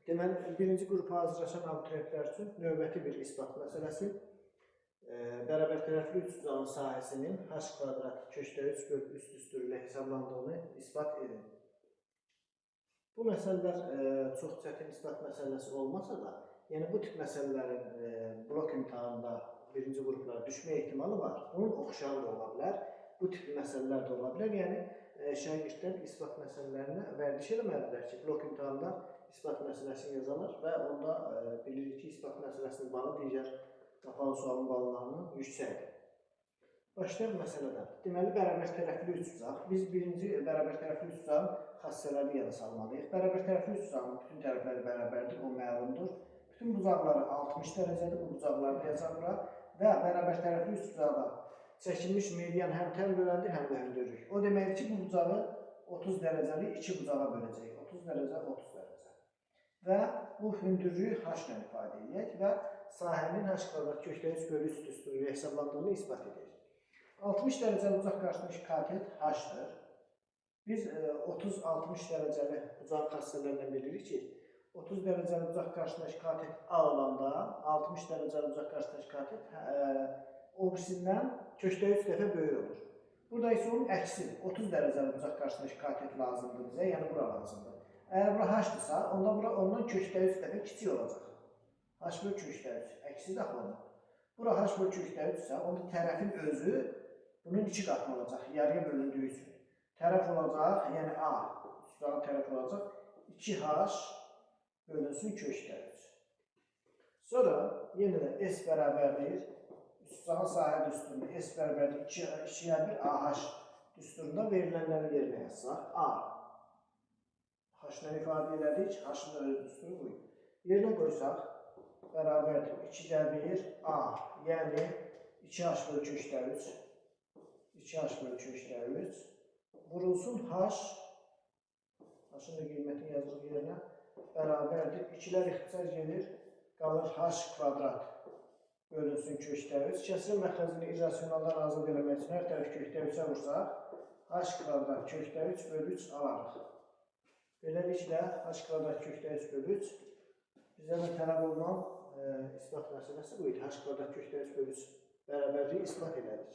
Deməli, birinci qrupa hazırlaşan abituriyentlər üçün növbəti bir isbat məsələsi. Bərabər tərəfli üçbucağın sahəsinin h kvadrat köşdə 3 bölü üst üstü ilə hesablandığını isbat edin. Bu məsələlər çox çətin isbat məsələsi olmasa da, yəni bu tip məsələlərin blok imtahanında birinci qruplara düşmə ehtimalı var. Bunun oxşarı da ola bilər, bu tip məsələlər də ola bilər. Yəni şagirdlər isbat məsələlərinə vərdiş eləməlidirlər ki, blok imtahanında isbat məsələsini yazarlar və onda bilirik ki, isbat məsələsinin balı digər qapalı sualın ballarından yüksəkdir. Başlayaq məsələdən. Deməli, bərabər tərəfli üçbucaq. Biz birinci bərabər tərəfli üçbucağın xassələrini yada salmalıyıq. Bərabər tərəfli üçbucağın bütün tərəfləri bərabərdir, o məlumdur. Bütün bucaqları 60 dərəcədir, bu bucaqları da yazaq bura. Və bərabər tərəfli üçbucaqda çəkilmiş median həm tən böləndir, həm də hündürlük. O deməkdir ki, bu bucağı 30 dərəcəli iki bucağa böləcəyik. 30 dərəcə, 30 dərəcə. Və bu hündürlüyü h ilə ifadə edək və sahənin h kvadrat köşdə 3 bölü üst üstü ilə hesablandığını isbat edək. 60 dərəcəli bucaq qarşısındakı katet h-dır. Biz 30-60 dərəcəli bucaq xassələrindən bilirik ki, 30 dərəcəli bucaq qarşısındakı katet A olanda, 60 dərəcəli bucaq qarşısındakı katet o birisindən köşdə 3 dəfə böyük olur. Burada isə onun əksi 30 dərəcəli bucaq qarşısındakı katet lazımdır bizə, yəni bura lazımdır. Əgər bura h-dırsa, onda bura ondan köşdə 3 dəfə kiçik olacaq. H bölü köşdə 3, əksi də onu. Bura h bölü köşdə 3 isə, onda tərəfin özü bunun 2 qatı olacaq, yarıya bölündüyü üçün. Tərəf olacaq, yəni A, üstüdən tərəf olacaq, 2h bölünsün köşdə 3. Sonra, yenə də S bərabərdir, üstüdən sahə düsturunda S bərabərdir 2-yə 1 AH düsturunda verilənləri yerinə yazsaq, A. H-lə ifadə elədik, H-ın da öz düsturu buyur. Yerinə qoysaq, bərabərdir 2-də 1 A, yəni 2h bölü köşdə 3. 2h bölü köşdə 3. Vurulsun h, h-ın da qiymətini yazılır yerinə, bərabərdir. 2-lər ixtisar gedir, qalır h kvadrat bölünsün köşdə 3. Kəsrin məxrəcini irrasionaldan azad eləmək üçün hər tərəf köşdə 3-ə vursaq, h kvadrat köşdə 3 bölü 3 alarıq. Beləliklə, h kvadrat köşdə 3 bölü 3 bizə də tələb olunan isbat məsələsi bu idi. H kvadrat köşdə 3 bölü 3 bərabərliyi isbat elədik.